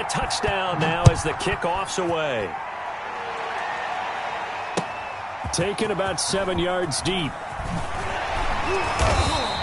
a touchdown now as the kickoff's away. Taken about 7 yards deep.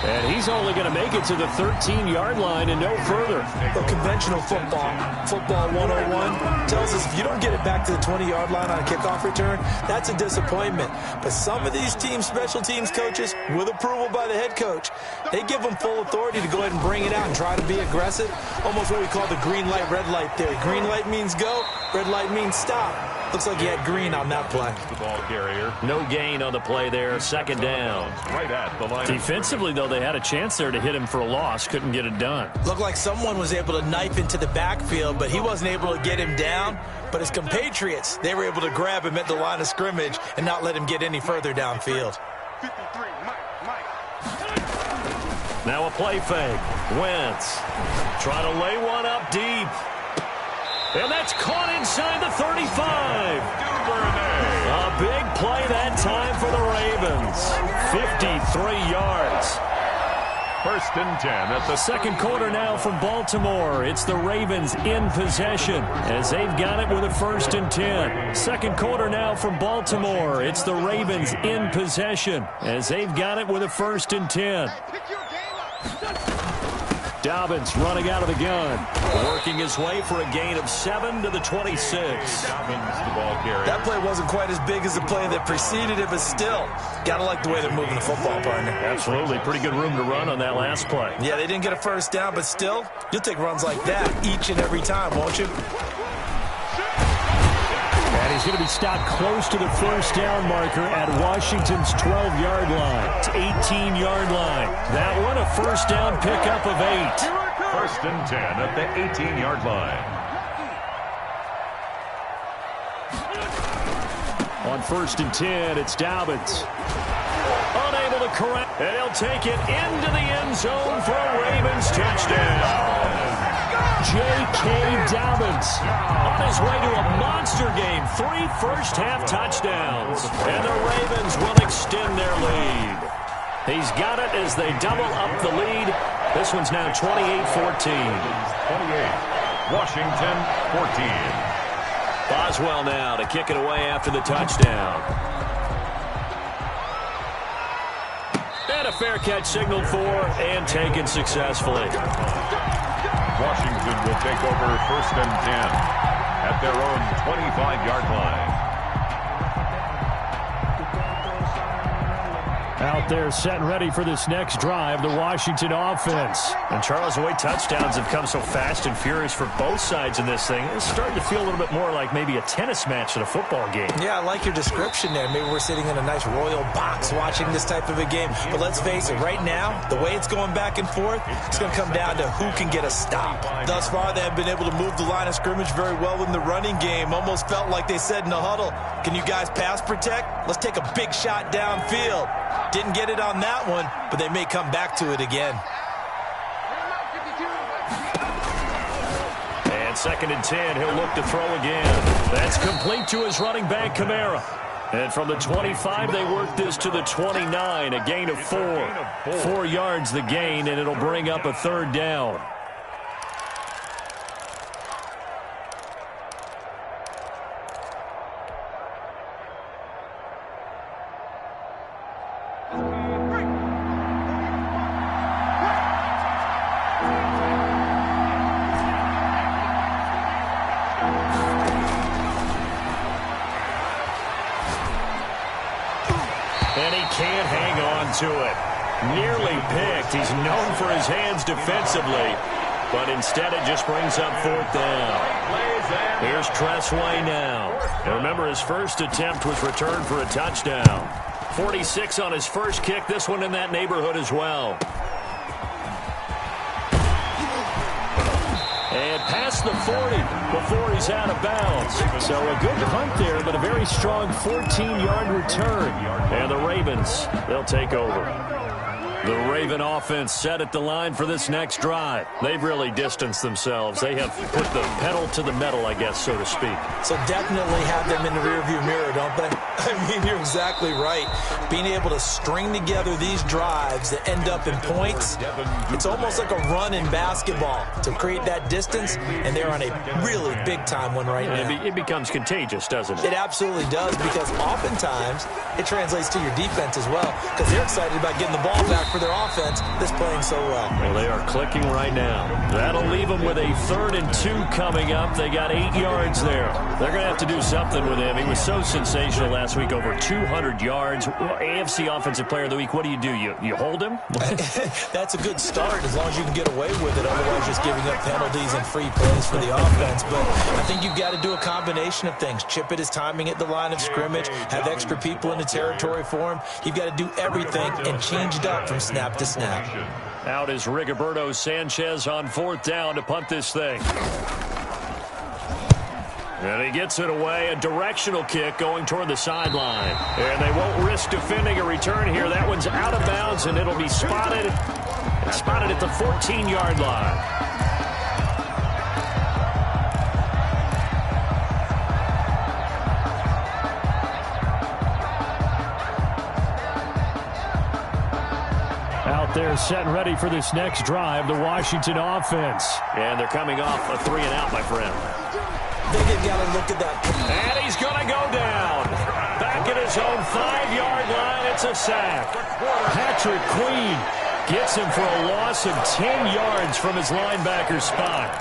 And he's only going to make it to the 13-yard line and no further. Well, conventional football 101, tells us if you don't get it back to the 20-yard line on a kickoff return, that's a disappointment. But some of these teams, special teams coaches, with approval by the head coach, they give them full authority to go ahead and bring it out and try to be aggressive. Almost what we call the green light, red light theory. Green light means go, red light means stop. Looks like he had green on that play. The ball carrier. No gain on the play there, second down. Right at the line. Defensively, though, they had a chance there to hit him for a loss. Couldn't get it done. Looked like someone was able to knife into the backfield, but he wasn't able to get him down. But his compatriots, they were able to grab him at the line of scrimmage and not let him get any further downfield. Now a play fake. Wentz trying to lay one up deep. And that's caught inside the 35. A big play that time for the Ravens. 53 yards. First and 10 at the second quarter now from Baltimore. It's the Ravens in possession as they've got it with a first and 10. Second quarter now from Baltimore. It's the Ravens in possession as they've got it with a first and 10. Dobbins running out of the gun. Working his way for a gain of 7 to the 26. That play wasn't quite as big as the play that preceded it, but still, gotta like the way they're moving the football, partner. Absolutely. Pretty good room to run on that last play. Yeah, they didn't get a first down, but still, you'll take runs like that each and every time, won't you? And he's going to be stopped close to the first down marker at Washington's 12-yard line. To 18-yard line. That one a first down pickup of 8. First and 10 at the 18-yard line. On first and 10, it's Dobbins. Unable to correct. And he'll take it into the end zone for a Ravens touchdown. J.K. Dobbins on his way to a monster game. 3 first-half touchdowns. And the Ravens will extend their lead. He's got it as they double up the lead. This one's now 28-14. 28. Washington 14. Boswell now to kick it away after the touchdown. And a fair catch signaled for and taken successfully. Washington will take over first and 10 at their own 25-yard line. Out there set and ready for this next drive, the Washington offense. And Charles, the way touchdowns have come so fast and furious for both sides in this thing, it's starting to feel a little bit more like maybe a tennis match than a football game. Yeah, I like your description there. Maybe we're sitting in a nice royal box watching this type of a game. But let's face it, right now, the way it's going back and forth, it's going to come down to who can get a stop. Thus far, they have been able to move the line of scrimmage very well in the running game. Almost felt like they said in the huddle, can you guys pass protect? Let's take a big shot downfield. Didn't get it on that one, but they may come back to it again. And second and 10, he'll look to throw again. That's complete to his running back, Kamara. And from the 25, they work this to the 29, a gain of 4. 4 yards the gain, and it'll bring up a third down. And he can't hang on to it. Nearly picked. He's known for his hands defensively. But instead it just brings up fourth down. Here's Tressway now. And remember, his first attempt was returned for a touchdown. 46 on his first kick. This one in that neighborhood as well. And past the 40 before he's out of bounds. So a good punt there, but a very strong 14-yard return. And the Ravens, they'll take over. The Raven offense set at the line for this next drive. They've really distanced themselves. They have put the pedal to the metal, I guess, so to speak. So definitely have them in the rearview mirror, don't they? I mean, you're exactly right. Being able to string together these drives that end up in points, it's almost like a run in basketball to create that distance, and they're on a really big-time one right now. It becomes contagious, doesn't it? It absolutely does, because oftentimes it translates to your defense as well, because they're excited about getting the ball back for their offense that's playing so well. Well, they are clicking right now. That'll leave them with a 3rd and 2 coming up. They got 8 yards there. They're going to have to do something with him. He was so sensational last week, over 200 yards. AFC Offensive Player of the Week, what do? You hold him? That's a good start as long as you can get away with it. Otherwise, just giving up penalties and free plays for the offense. But I think you've got to do a combination of things. Chip it his timing at the line of scrimmage, have extra people in the territory for him. You've got to do everything and change it up from snap to snap. Out is Rigoberto Sanchez on 4th down to punt this thing. And he gets it away, a directional kick going toward the sideline. And they won't risk defending a return here. That one's out of bounds, and it'll be spotted at the 14-yard line. Out there set and ready for this next drive, the Washington offense. And they're coming off a 3-and-out, my friend. They've got to look at that. And he's going to go down. Back at his own 5-yard line, it's a sack. Patrick Queen gets him for a loss of 10 yards from his linebacker spot.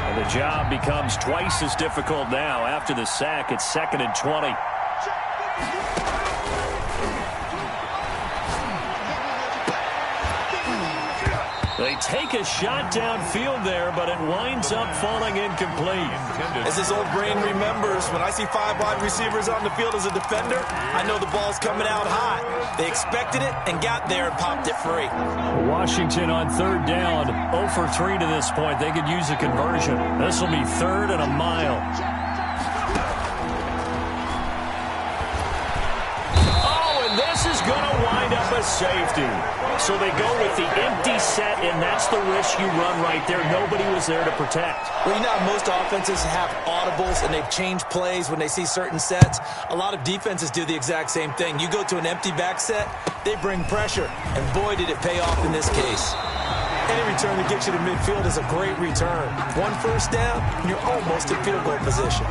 And the job becomes twice as difficult now. After the sack, it's 2nd and 20. They take a shot downfield there, but it winds up falling incomplete. As his old brain remembers, when I see 5 wide receivers on the field as a defender, I know the ball's coming out hot. They expected it and got there and popped it free. Washington on 3rd down, 0 for 3 to this point. They could use a conversion. This will be 3rd and a mile. Oh, and this is going to wind up a safety. So they go with the empty set, and that's the risk you run right there. Nobody was there to protect. Well, you know how most offenses have audibles, and they've changed plays when they see certain sets. A lot of defenses do the exact same thing. You go to an empty back set, they bring pressure, and boy, did it pay off in this case. Any return that gets you to midfield is a great return. 1 first down, and you're almost in field goal position.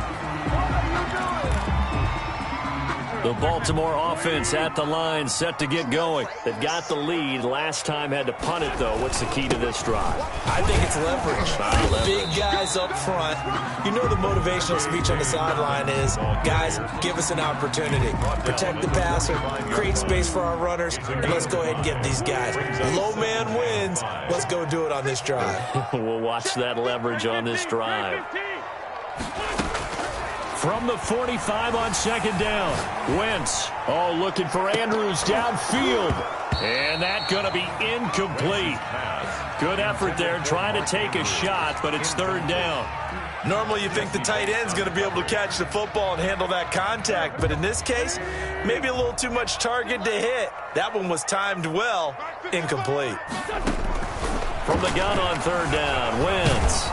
The Baltimore offense at the line, set to get going. They've got the lead. Last time had to punt it, though. What's the key to this drive? I think it's leverage. Big guys up front. You know the motivational speech on the sideline is, guys, give us an opportunity. Protect the passer, create space for our runners, and let's go ahead and get these guys. Low man wins. Let's go do it on this drive. We'll watch that leverage on this drive. From the 45 on 2nd down. Wentz, looking for Andrews downfield. And that going to be incomplete. Good effort there, trying to take a shot, but it's 3rd down. Normally you think the tight end's going to be able to catch the football and handle that contact, but in this case, maybe a little too much target to hit. That one was timed well, incomplete. From the gun on 3rd down, Wentz.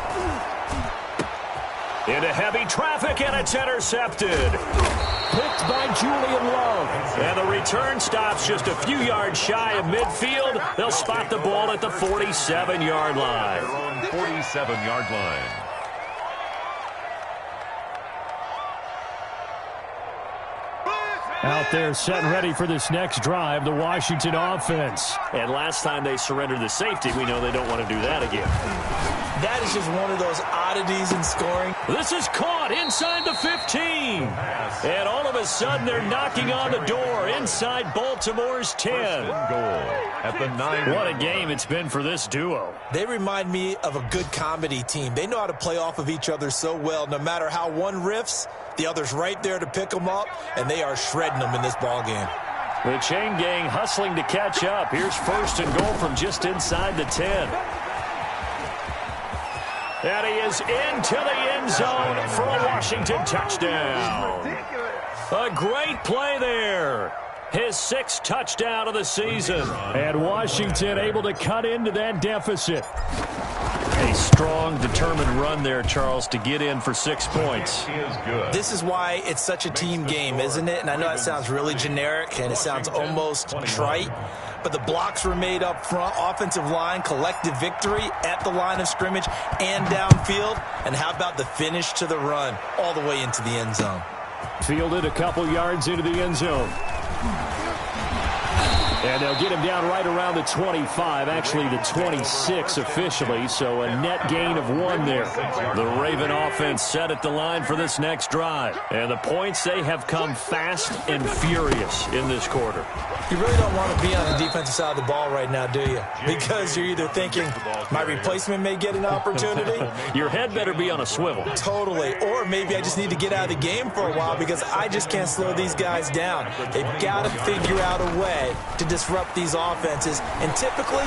Into heavy traffic, and it's intercepted. Picked by Julian Love. And the return stops just a few yards shy of midfield. They'll spot the ball at the 47-yard line. Their own 47-yard line. Out there set and ready for this next drive, the Washington offense. And last time they surrendered the safety, we know they don't want to do that again. That is just one of those oddities in scoring. This is caught inside the 15. And all of a sudden, they're knocking on the door inside Baltimore's 10. Goal at the 9. What a game it's been for this duo. They remind me of a good comedy team. They know how to play off of each other so well. No matter how one riffs, the other's right there to pick them up, and they are shredding them in this ballgame. The chain gang hustling to catch up. Here's 1st and goal from just inside the 10. And he is into the end zone for a Washington touchdown. A great play there. His 6th touchdown of the season. And Washington able to cut into that deficit. A strong, determined run there, Charles, to get in for 6 points. This is why it's such a team game, isn't it? And I know that sounds really generic, and it sounds almost trite. But the blocks were made up front, offensive line, collective victory at the line of scrimmage and downfield. And how about the finish to the run all the way into the end zone? Fielded a couple yards into the end zone. And they'll get him down right around the 25, actually the 26 officially, so a net gain of 1 there. The Raven offense set at the line for this next drive. And the points, they have come fast and furious in this quarter. You really don't want to be on the defensive side of the ball right now, do you? Because you're either thinking, my replacement may get an opportunity. Your head better be on a swivel. Totally. Or maybe I just need to get out of the game for a while because I just can't slow these guys down. They've got to figure out a way to disrupt these offenses. And typically,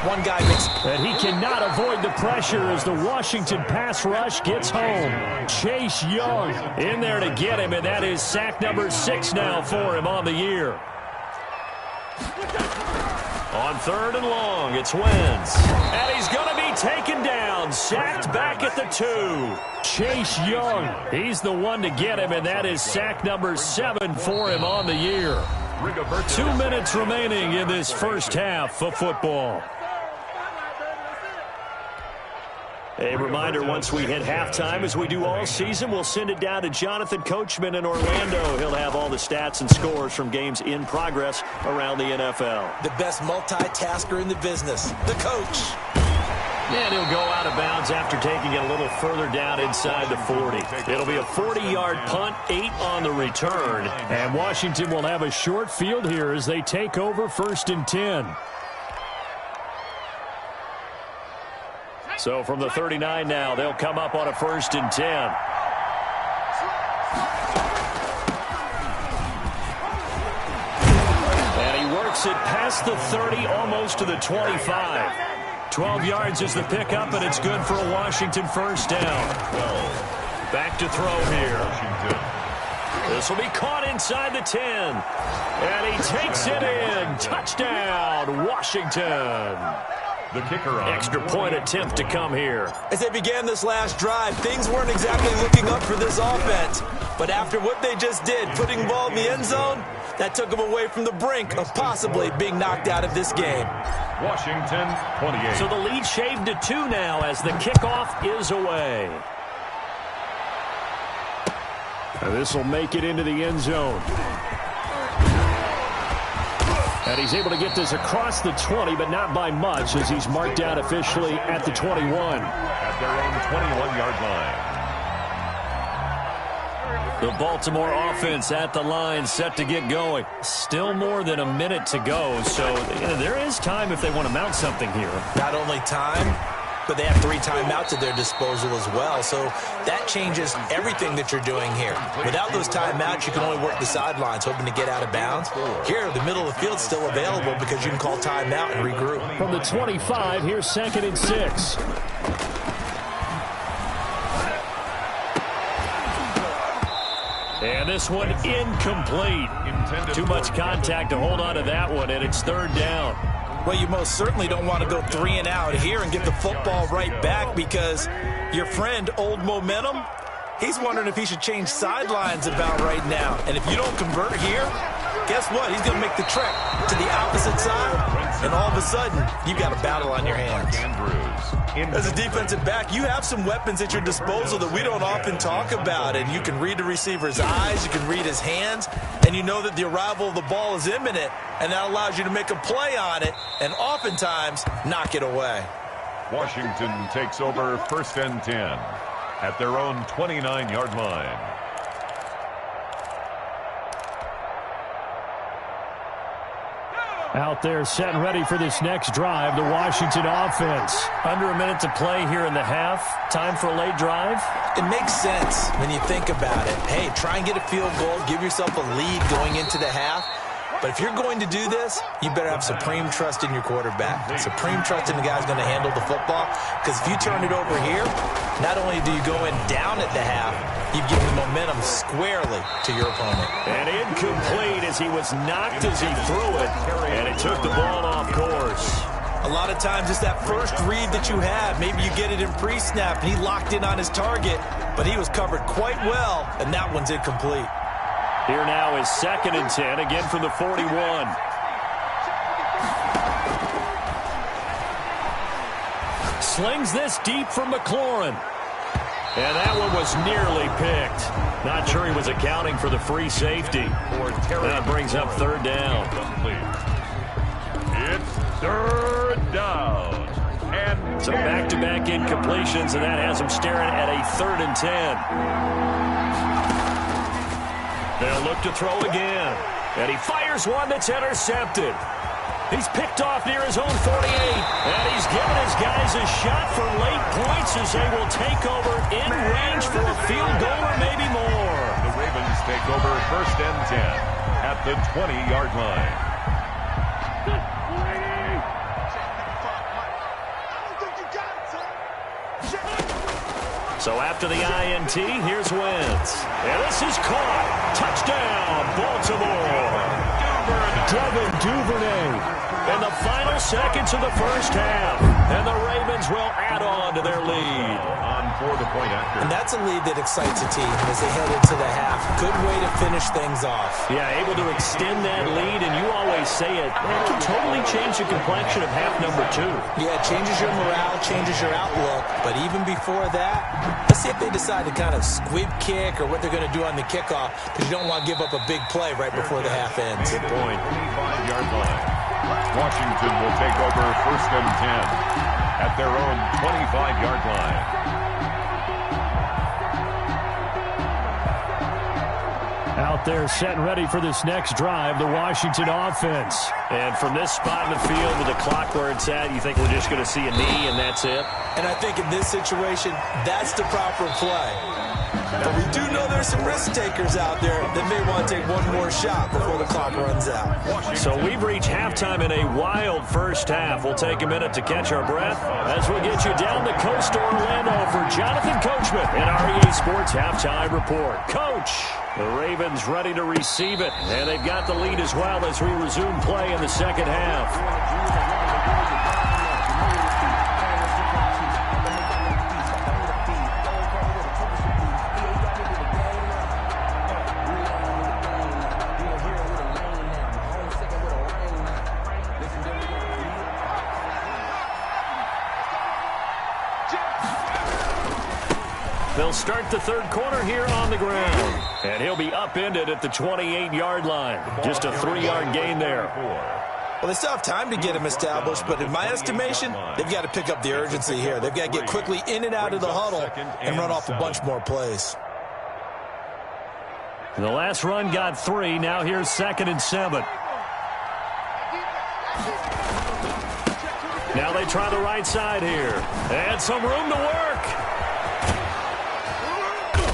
one guy makes... And he cannot avoid the pressure as the Washington pass rush gets home. Chase Young in there to get him, and that is sack number 6 now for him on the year. On 3rd and long, it's Wentz. And he's going to be taken down, sacked back at the 2. Chase Young, he's the one to get him, and that is sack number 7 for him on the year. 2 minutes remaining in this first half of football. A reminder, once we hit halftime, as we do all season, we'll send it down to Jonathan Coachman in Orlando. He'll have all the stats and scores from games in progress around the NFL. The best multitasker in the business, the coach. And he'll go out of bounds after taking it a little further down inside the 40. It'll be a 40-yard punt, 8 on the return. And Washington will have a short field here as they take over 1st and 10. So from the 39 now, they'll come up on a 1st and 10. And he works it past the 30, almost to the 25. 12 yards is the pickup, and it's good for a Washington first down. Back to throw here. This will be caught inside the 10. And he takes it in. Touchdown, Washington. The kicker on. Extra point attempt to come here. As they began this last drive, things weren't exactly looking up for this offense. But after what they just did, putting the ball in the end zone, that took them away from the brink of possibly being knocked out of this game. Washington, 28. So the lead shaved to 2 now as the kickoff is away. And this will make it into the end zone. And he's able to get this across the 20, but not by much, as he's marked out officially at the 21. At their own 21-yard line. The Baltimore offense at the line, set to get going. Still more than a minute to go, so there is time if they want to mount something here. Not only time, but they have 3 timeouts at their disposal as well. So that changes everything that you're doing here. Without those timeouts, you can only work the sidelines, hoping to get out of bounds. Here, the middle of the field's still available because you can call timeout and regroup. From the 25, here's 2nd and 6. And this one incomplete. Too much contact to hold on to that one, and it's 3rd down. Well, you most certainly don't want to go 3 and out here and get the football right back because your friend, Old Momentum, he's wondering if he should change sidelines about right now. And if you don't convert here, guess what? He's going to make the trek to the opposite side, and all of a sudden, you've got a battle on your hands. As a defensive back, you have some weapons at your disposal that we don't often talk about, and you can read the receiver's eyes, you can read his hands, and you know that the arrival of the ball is imminent, and that allows you to make a play on it and oftentimes knock it away. Washington takes over 1st and 10 at their own 29-yard line. Out there set and ready for this next drive, the Washington offense. Under a minute to play here in the half. Time for a late drive. It makes sense when you think about it. Hey, try and get a field goal, give yourself a lead going into the half. But if you're going to do this, you better have supreme trust in your quarterback. Supreme trust in the guy's going to handle the football. Because if you turn it over here, not only do you go in down at the half, you've given momentum squarely to your opponent. And incomplete as he was knocked as he threw it. And it took the ball off course. A lot of times it's that first read that you have. Maybe you get it in pre-snap, and he locked in on his target, but he was covered quite well, and that one's incomplete. Here now is 2nd and 10, again from the 41. Slings this deep from McLaurin. And that one was nearly picked. Not sure he was accounting for the free safety. That brings up 3rd down. It's 3rd down. And so back-to-back incompletions, and that has him staring at a 3rd and 10. They'll look to throw again. And he fires one that's intercepted. He's picked off near his own 48. And he's given his guys a shot for late points as they will take over in range for a field goal or maybe more. The Ravens take over 1st and 10 at the 20-yard line. So after the INT, here's Wentz. And this is caught. Touchdown, Baltimore. Devin Duvernay in the final seconds of the first half. And the Ravens will add on to their lead. On for the point after. And that's a lead that excites a team as they head into the half. Good way to finish things off. Yeah, able to extend that lead, and you always say it can totally change the complexion of half number 2. Yeah, it changes your morale, changes your outlook. But even before that, let's see if they decide to kind of squib kick or what they're going to do on the kickoff, because you don't want to give up a big play right before the half ends. Good point. 25-yard line. Washington will take over 1st and 10 at their own 25-yard line. Out there set and ready for this next drive, the Washington offense. And from this spot in the field with the clock where it's at, you think we're just going to see a knee and that's it? And I think in this situation, that's the proper play. But we do know there's some risk takers out there that may want to take one more shot before the clock runs out. So we've reached halftime in a wild first half. We'll take a minute to catch our breath as we get you down the coast to Orlando for Jonathan Coachman in our EA Sports Halftime Report. Coach, the Ravens ready to receive it, and they've got the lead as well as we resume play in the second half. They'll start the third quarter here on the ground. And he'll be upended at the 28-yard line. Just a 3-yard gain there. Well, they still have time to get him established, but in my estimation, they've got to pick up the urgency here. They've got to get quickly in and out of the huddle and run off a bunch more plays. The last run got 3. Now here's 2nd and 7. Now they try the right side here. And some room to work.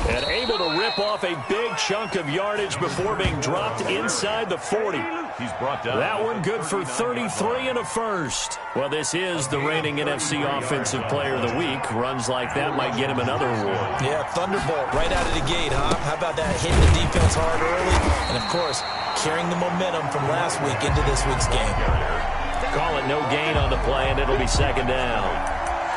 And able to rip off a big chunk of yardage before being dropped inside the 40. He's brought down. That one good for 33 and a first. Well, this is the reigning NFC Offensive Player of the Week. Runs like that might get him another award. Yeah, Thunderbolt right out of the gate, huh? How about that, hitting the defense hard early? And, of course, carrying the momentum from last week into this week's game. Call it no gain on the play, and it'll be 2nd down.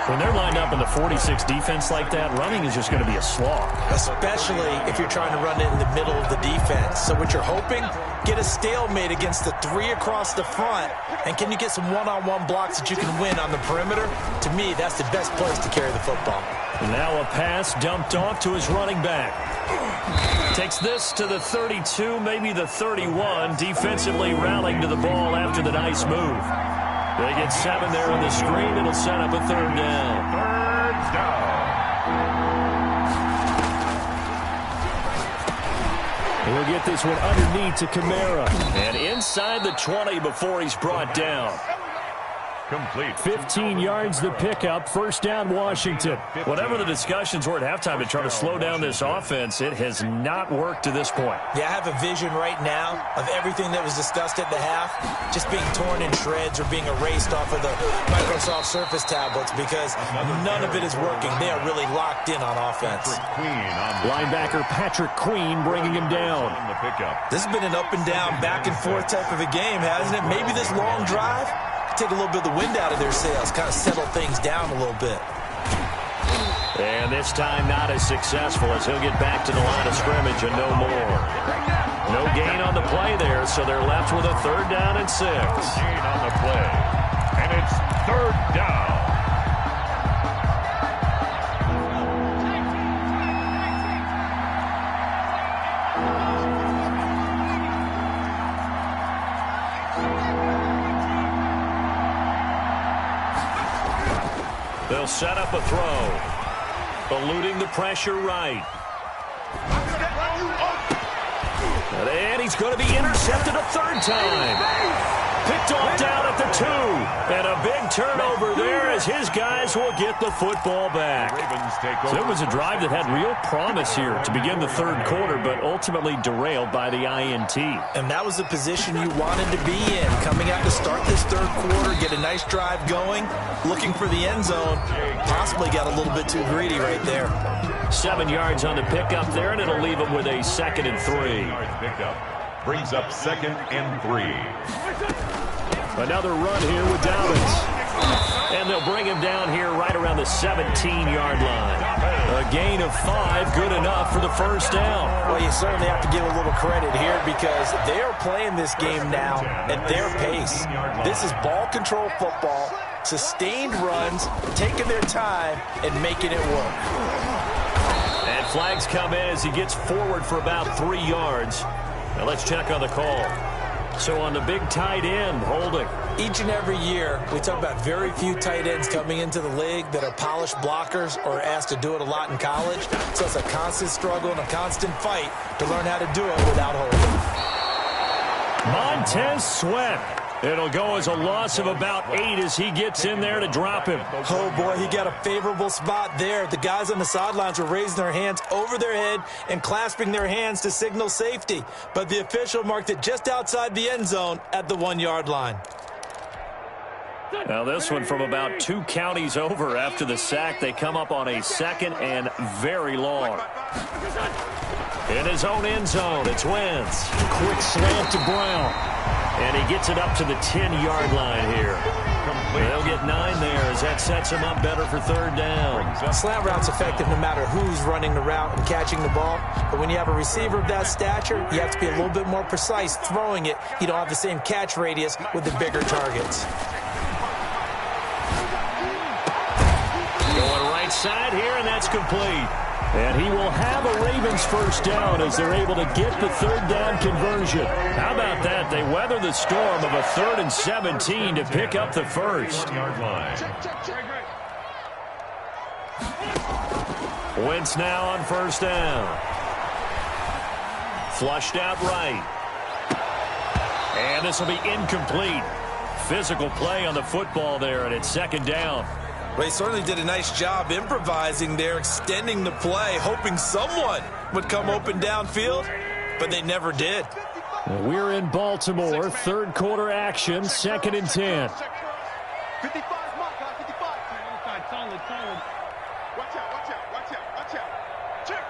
When they're lined up in the 46 defense like that, running is just going to be a slog. Especially if you're trying to run it in the middle of the defense. So what you're hoping, get a stalemate against the 3 across the front. And can you get some one-on-one blocks that you can win on the perimeter? To me, that's the best place to carry the football. Now a pass dumped off to his running back. Takes this to the 32, maybe the 31. Defensively rallying to the ball after the nice move. They get 7 there on the screen. It'll set up a 3rd down. 3rd down. He'll get this one underneath to Kamara. And inside the 20 before he's brought down. Complete. 15 yards the pickup. First down, Washington. Whatever the discussions were at halftime to try to slow down this offense, it has not worked to this point. Yeah, I have a vision right now of everything that was discussed at the half just being torn in shreds or being erased off of the Microsoft Surface tablets because none of it is working. They are really locked in on offense. Linebacker Patrick Queen bringing him down. This has been an up and down, back and forth type of a game, hasn't it? Maybe this long drive take a little bit of the wind out of their sails, kind of settle things down a little bit. And this time not as successful as he'll get back to the line of scrimmage and no more. No gain on the play there, so they're left with a 3rd down and 6. Gain on the play, and it's 3rd down. They'll set up a throw. Eluding the pressure right. And he's going to be intercepted a 3rd time. Picked off down at the 2. And a big turnover there as his guys will get the football back. So it was a drive that had real promise here to begin the 3rd quarter, but ultimately derailed by the INT. And that was the position you wanted to be in. Coming out to start this 3rd quarter, get a nice drive going, looking for the end zone. Possibly got a little bit too greedy right there. 7 yards on the pickup there, and it'll leave him with a 2nd and 3. Brings up 2nd and 3. Another run here with Dobbins. And they'll bring him down here right around the 17-yard line. A gain of 5, good enough for the 1st down. Well, you certainly have to give a little credit here because they are playing this game now at their pace. This is ball control football, sustained runs, taking their time, and making it work. And flags come in as he gets forward for about 3 yards. Now let's check on the call. So on the big tight end, holding. Each and every year, we talk about very few tight ends coming into the league that are polished blockers or asked to do it a lot in college. So it's a constant struggle and a constant fight to learn how to do it without holding. Montez Sweat. It'll go as a loss of about 8 as he gets in there to drop him. Oh, boy, he got a favorable spot there. The guys on the sidelines were raising their hands over their head and clasping their hands to signal safety. But the official marked it just outside the end zone at the 1-yard line. Now this one from about 2 counties over after the sack. They come up on a 2nd and very long. In his own end zone, it's Wentz. Quick slant to Brown. And he gets it up to the 10-yard line here. They'll get 9 there as that sets him up better for 3rd down. Slant route's effective no matter who's running the route and catching the ball. But when you have a receiver of that stature, you have to be a little bit more precise throwing it. You don't have the same catch radius with the bigger targets. Going right side here, and that's complete. And he will have a Ravens 1st down as they're able to get the 3rd down conversion. How about that? They weather the storm of a 3rd and 17 to pick up the 1st. Wentz now on 1st down. Flushed out right. And this will be incomplete. Physical play on the football there, and it's 2nd down. Well, he certainly did a nice job improvising there, extending the play, hoping someone would come open downfield, but they never did. We're in Baltimore, 3rd quarter action, 2nd and 10. 55, mark, 55. Solid. Watch out. Check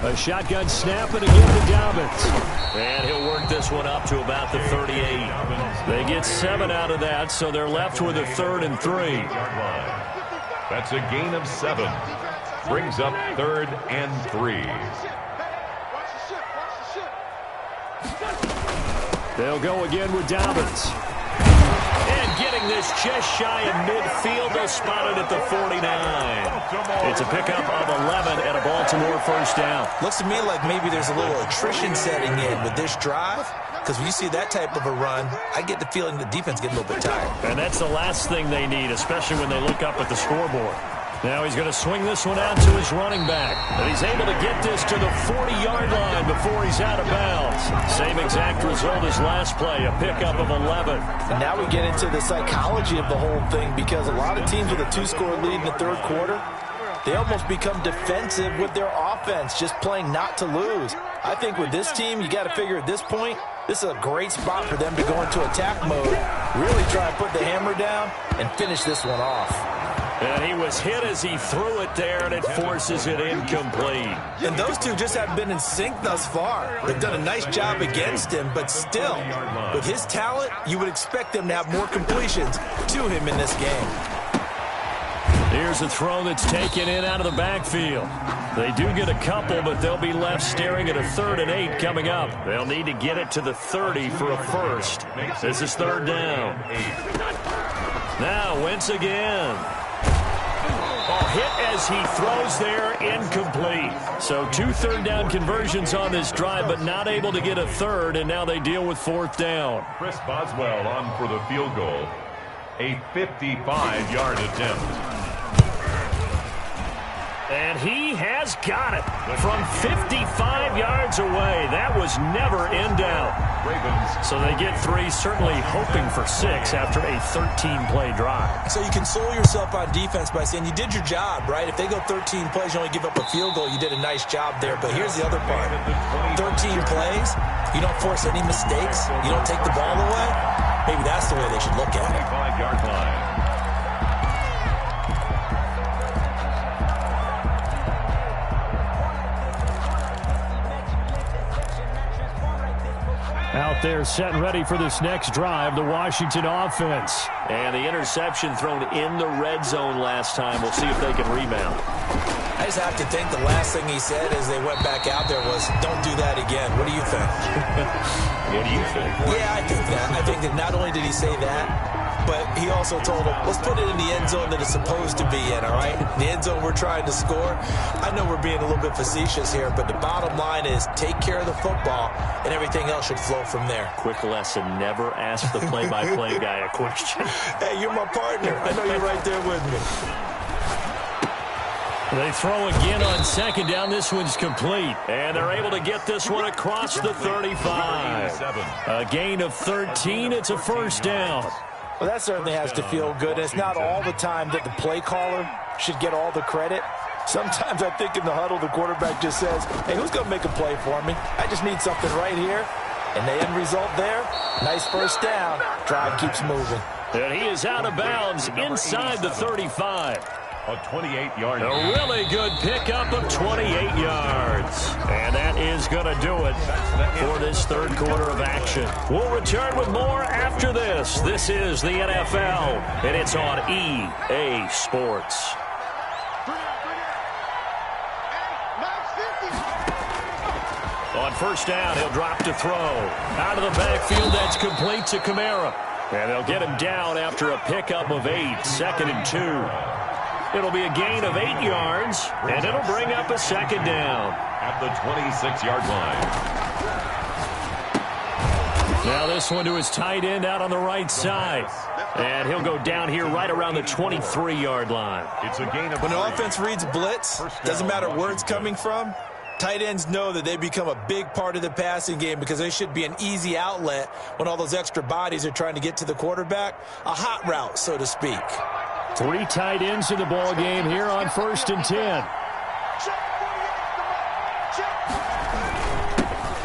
3. A shotgun snap and again to Dobbins. And he'll work this one up to about the 38. They get 7 out of that, so they're left with a 3rd and 3. That's a gain of 7. Brings up 3rd and 3. They'll go again with Dobbins. And getting this just shy of midfield, they'll spot it at the 49. It's a pickup of 11 and a Baltimore 1st down. Looks to me like maybe there's a little attrition setting in with this drive, because when you see that type of a run, I get the feeling the defense gets a little bit tired. And that's the last thing they need, especially when they look up at the scoreboard. Now he's going to swing this one out to his running back. And he's able to get this to the 40-yard line before he's out of bounds. Same exact result as last play, a pickup of 11. And now we get into the psychology of the whole thing, because a lot of teams with a 2-score lead in the third quarter, they almost become defensive with their offense, just playing not to lose. I think with this team, you got to figure at this point, this is a great spot for them to go into attack mode, really try and put the hammer down and finish this one off. And he was hit as he threw it there, and it forces it incomplete. And those two just have been in sync thus far. They've done a nice job against him, but still, with his talent, you would expect them to have more completions to him in this game. Here's a throw that's taken in out of the backfield. They do get a couple, but they'll be left staring at a 3rd and 8 coming up. They'll need to get it to the 30 for a first. This is 3rd down. Now Wentz again. Hit as he throws there, incomplete. So 2 third-down conversions on this drive, but not able to get a third, and now they deal with 4th down. Chris Boswell on for the field goal. A 55-yard attempt. And he has got it from 55 yards away. That was never in doubt. So they get 3, certainly hoping for 6 after a 13-play drive. So you console yourself on defense by saying you did your job, right? If they go 13 plays, you only give up a field goal, you did a nice job there. But here's the other part. 13 plays, you don't force any mistakes, you don't take the ball away. Maybe that's the way they should look at it. 25-yard line. Out there set and ready for this next drive, the Washington offense. And the interception thrown in the red zone last time. We'll see if they can rebound. I just have to think the last thing he said as they went back out there was, don't do that again. What do you think? What do you think? Yeah, I think that. I think that not only did he say that, but he also told him, let's put it in the end zone that it's supposed to be in, all right? The end zone we're trying to score. I know we're being a little bit facetious here, but the bottom line is take care of the football, and everything else should flow from there. Quick lesson, never ask the play-by-play guy a question. Hey, you're my partner. I know you're right there with me. They throw again on 2nd down. This one's complete. And they're able to get this one across the 35. A gain of 13. It's a 1st down. Well, that certainly has to feel good. It's not all the time that the play caller should get all the credit. Sometimes I think in the huddle, the quarterback just says, hey, who's going to make a play for me? I just need something right here. And the end result there, nice 1st down. Drive keeps moving. And he is out of bounds inside the 35. A 28-yard. A really good pickup of 28 yards. And that is going to do it for this 3rd quarter of action. We'll return with more after this. This is the NFL, and it's on EA Sports. On 1st down, he'll drop to throw. Out of the backfield, that's complete to Kamara. And they'll get him down after a pickup of 8, 2nd and 2. It'll be a gain of 8 yards, and it'll bring up a 2nd down. At the 26-yard line. Now this one to his tight end out on the right side. And he'll go down here right around the 23-yard line. It's a gain of When the offense reads blitz, doesn't matter where it's coming from, tight ends know that they become a big part of the passing game because they should be an easy outlet when all those extra bodies are trying to get to the quarterback. A hot route, so to speak. 3 tight ends in the ball game here on 1st and 10.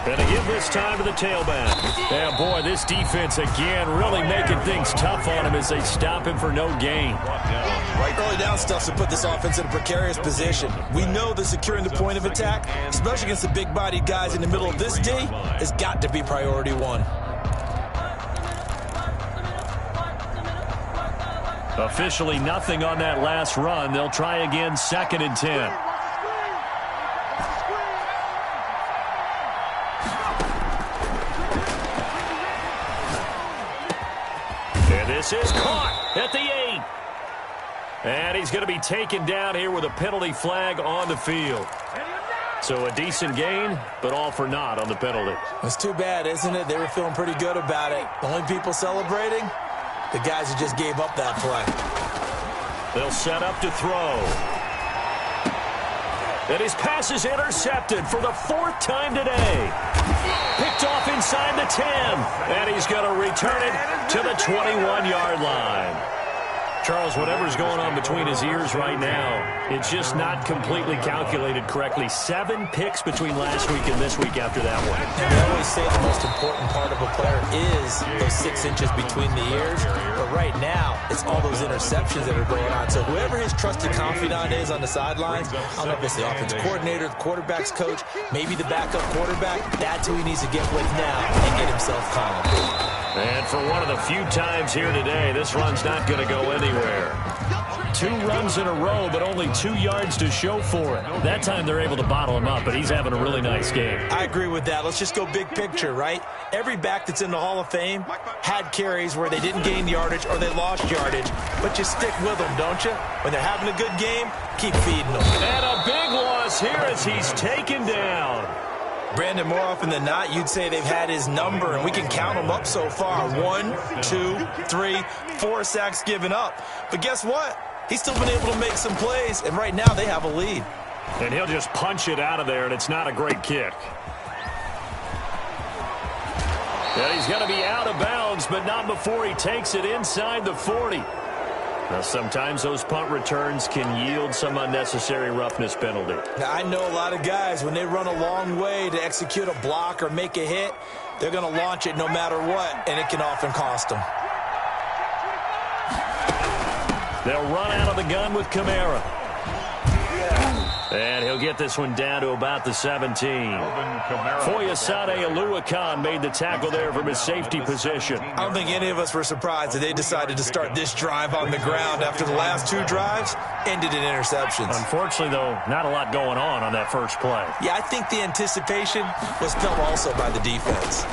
And to give this time to the tailback. Yeah, boy, this defense again really making things tough on him as they stop him for no gain. Right, early down stuff to put this offense in a precarious position. We know that securing the point of attack, especially against the big-bodied guys in the middle of this D, has got to be priority 1. Officially nothing on that last run. They'll try again, 2nd and 10. And this is caught at the 8. And he's going to be taken down here with a penalty flag on the field. So a decent gain, but all for naught on the penalty. It's too bad, isn't it? They were feeling pretty good about it. The only people celebrating, the guys who just gave up that play. They'll set up to throw. And his pass is intercepted for the 4th time today. Picked off inside the 10. And he's going to return it to the 21-yard line. Charles, whatever's going on between his ears right now, it's just not completely calculated correctly. 7 picks between last week and this week after that one. And they always say the most important part of a player is those 6 inches between the ears. But right now, it's all those interceptions that are going on. So whoever his trusted confidant is on the sidelines, I don't know if it's the offensive coordinator, the quarterback's coach, maybe the backup quarterback, that's who he needs to get with now and get himself calm. And for one of the few times here today, this run's not going to go anywhere. 2 runs in a row, but only 2 yards to show for it. That time they're able to bottle him up, but he's having a really nice game. I agree with that. Let's just go big picture, right? Every back that's in the Hall of Fame had carries where they didn't gain yardage or they lost yardage, but you stick with them, don't you? When they're having a good game, keep feeding them. And a big loss here as he's taken down. Brandon, more often than not, you'd say they've had his number, and we can count them up so far. 1, 2, 3, 4 sacks given up. But guess what? He's still been able to make some plays, and right now they have a lead. And he'll just punch it out of there, and it's not a great kick. And he's going to be out of bounds, but not before he takes it inside the 40. Now, sometimes those punt returns can yield some unnecessary roughness penalty. Now, I know a lot of guys, when they run a long way to execute a block or make a hit, they're going to launch it no matter what, and it can often cost them. They'll run out of the gun with Kamara. And he'll get this one down to about the 17. Foyesade Oluwakan made the tackle there from his safety position. I don't think any of us were surprised that they decided to start this drive on the ground after the last 2 drives ended in interceptions. Unfortunately, though, not a lot going on that first play. Yeah, I think the anticipation was felt also by the defense.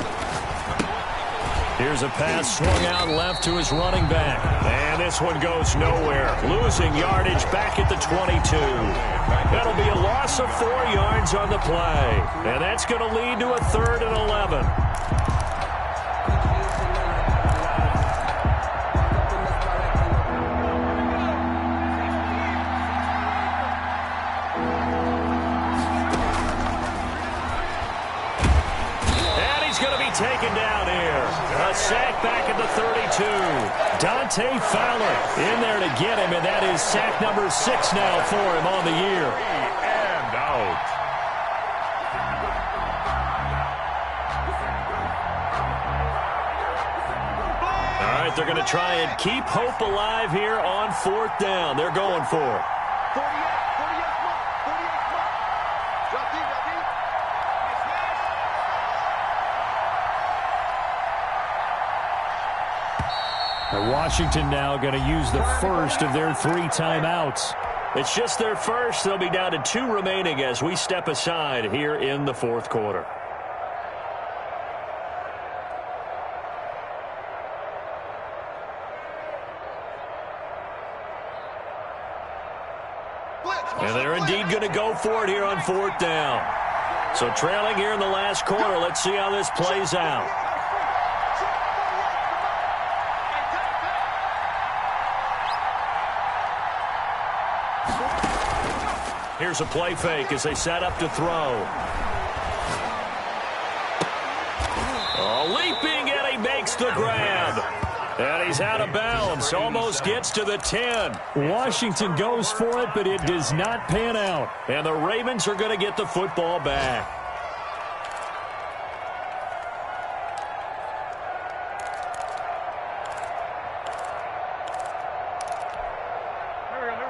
Here's a pass swung out left to his running back. And this one goes nowhere. Losing yardage back at the 22. That'll be a loss of 4 yards on the play. And that's going to lead to a 3rd and 11. And he's going to be taken down here. A sack back at the 32. Dante Fowler in there to get him, and that is sack number 6 now for him on the year. And out. All right, they're going to try and keep hope alive here on 4th down. They're going for it. 48 And Washington now going to use the first of their 3 timeouts. It's just their first. They'll be down to 2 remaining as we step aside here in the 4th quarter. And they're indeed going to go for it here on 4th down. So trailing here in the last quarter. Let's see how this plays out. Here's a play fake as they set up to throw. Oh, leaping, and he makes the grab. And he's out of bounds, almost gets to the 10. Washington goes for it, but it does not pan out. And the Ravens are going to get the football back.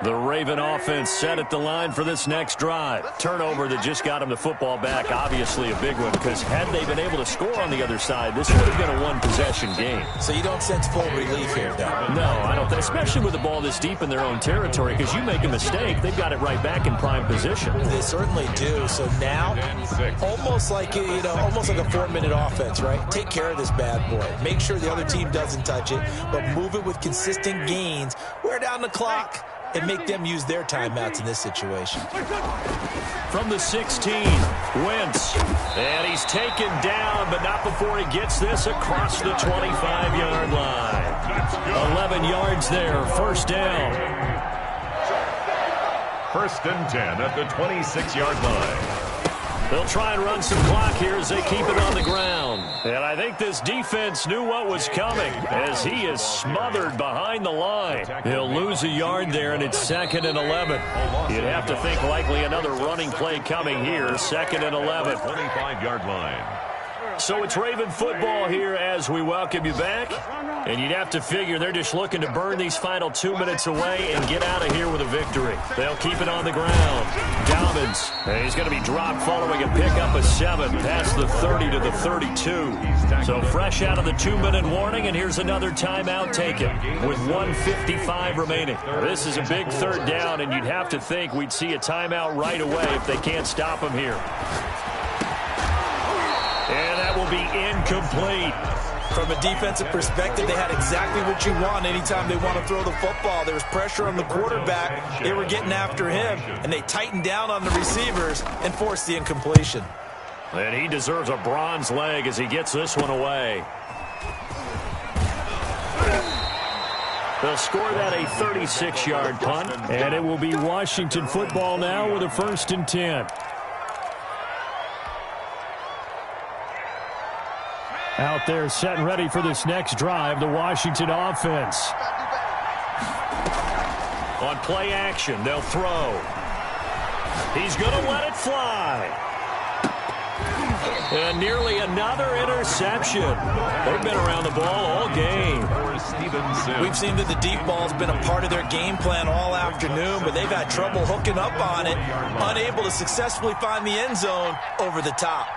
The Raven offense set at the line for this next drive. Turnover that just got him the football back. Obviously a big one, because had they been able to score on the other side, this would have been a one-possession game. So you don't sense full relief here, though? No, I don't. Especially with the ball this deep in their own territory, because you make a mistake, they've got it right back in prime position. They certainly do. So now, almost like almost like a 4-minute offense, right? Take care of this bad boy. Make sure the other team doesn't touch it, but move it with consistent gains. Wear down the clock and make them use their timeouts in this situation. From the 16, Wentz. And he's taken down, but not before he gets this across the 25-yard line. 11 yards there, 1st down. First and 10 at the 26-yard line. They'll try and run some clock here as they keep it on the ground. And I think this defense knew what was coming as he is smothered behind the line. He'll lose a yard there, and it's 2nd and 11. You'd have to think likely another running play coming here. 2nd and 11. 25-yard line. So it's Raven football here as we welcome you back. And you'd have to figure they're just looking to burn these final 2 minutes away and get out of here with a victory. They'll keep it on the ground. Dobbins, he's going to be dropped following a pickup of 7 past the 30 to the 32. So fresh out of the 2-minute warning, and here's another timeout taken with 1:55 remaining. This is a big 3rd down, and you'd have to think we'd see a timeout right away if they can't stop him here. And that will be incomplete. From a defensive perspective, they had exactly what you want anytime they want to throw the football. There was pressure on the quarterback. They were getting after him, and they tightened down on the receivers and forced the incompletion. And he deserves a bronze leg as he gets this one away. They'll score that a 36-yard punt, and it will be Washington football now with a 1st and 10. Out there set and ready for this next drive, the Washington offense. On play action, they'll throw. He's going to let it fly. And nearly another interception. They've been around the ball all game. We've seen that the deep ball's been a part of their game plan all afternoon, but they've had trouble hooking up on it, unable to successfully find the end zone over the top.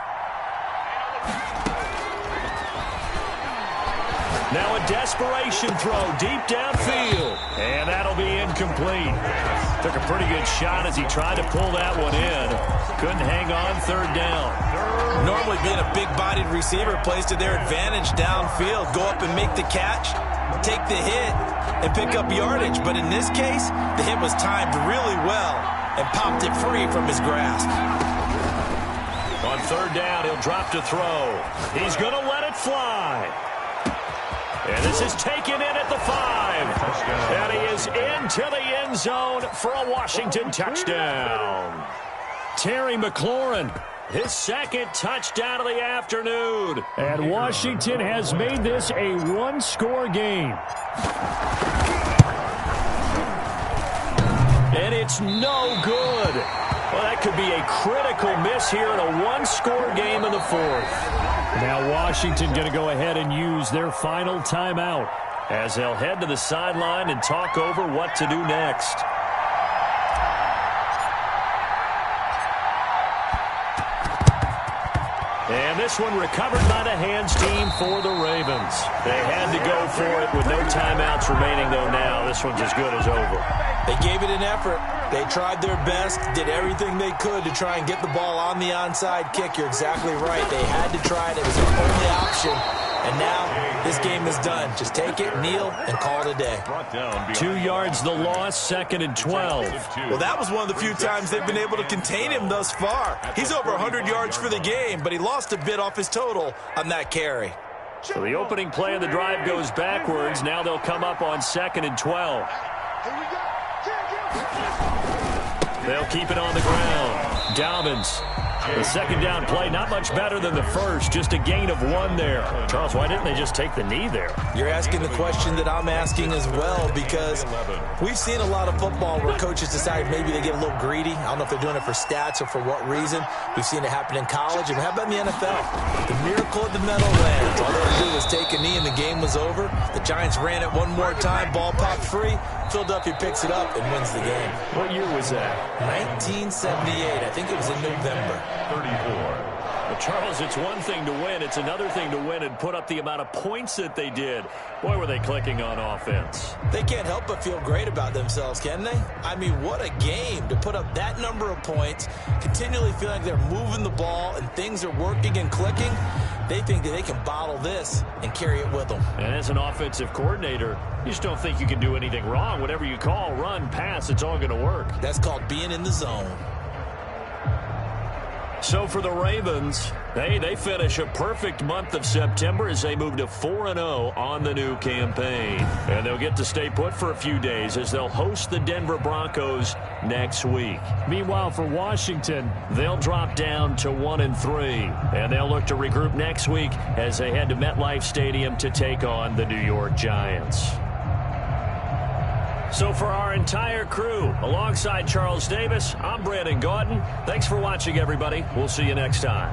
Now a desperation throw deep downfield. And that'll be incomplete. Took a pretty good shot as he tried to pull that one in. Couldn't hang on 3rd down. Normally being a big-bodied receiver plays to their advantage downfield. Go up and make the catch, take the hit, and pick up yardage. But in this case, the hit was timed really well and popped it free from his grasp. On 3rd down, he'll drop to throw. He's going to let it fly. And this is taken in at the 5. And he is into the end zone for a Washington touchdown. Terry McLaurin, his 2nd touchdown of the afternoon. And Washington has made this a 1-score game. And it's no good. Well, that could be a critical miss here in a 1-score game in the 4th. Now Washington going to go ahead and use their final timeout as they'll head to the sideline and talk over what to do next. And this one recovered by the hands team for the Ravens. They had to go for it with no timeouts remaining, though. Now this one's as good as over. They gave it an effort. They tried their best, did everything they could to try and get the ball on the onside kick. You're exactly right. They had to try it. It was their only option. And now this game is done. Just take it, kneel, and call it a day. 2 yards the loss, 2nd and 12. Well, that was one of the few times they've been able to contain him thus far. He's over 100 yards for the game, but he lost a bit off his total on that carry. So the opening play of the drive goes backwards. Now they'll come up on 2nd and 12. They'll keep it on the ground. Dobbins. The 2nd down play, not much better than the first, just a gain of 1 there. Charles, why didn't they just take the knee there? You're asking the question that I'm asking as well, because we've seen a lot of football where coaches decide maybe they get a little greedy. I don't know if they're doing it for stats or for what reason. We've seen it happen in college, and how about in the NFL? The miracle of the Meadowlands. All they had to do was take a knee, and the game was over. The Giants ran it one more time, ball popped free. Philadelphia picks it up and wins the game. What year was that? 1978. I think it was in November. 34. Well, Charles, it's one thing to win. It's another thing to win and put up the amount of points that they did. Boy, were they clicking on offense. They can't help but feel great about themselves, can they? I mean, what a game to put up that number of points, continually feeling like they're moving the ball and things are working and clicking. They think that they can bottle this and carry it with them. And as an offensive coordinator, you just don't think you can do anything wrong. Whatever you call, run, pass, it's all going to work. That's called being in the zone. So for the Ravens, they finish a perfect month of September as they move to 4-0 on the new campaign. And they'll get to stay put for a few days as they'll host the Denver Broncos next week. Meanwhile, for Washington, they'll drop down to 1-3. And they'll look to regroup next week as they head to MetLife Stadium to take on the New York Giants. So for our entire crew, alongside Charles Davis, I'm Brandon Gaudin. Thanks for watching, everybody. We'll see you next time.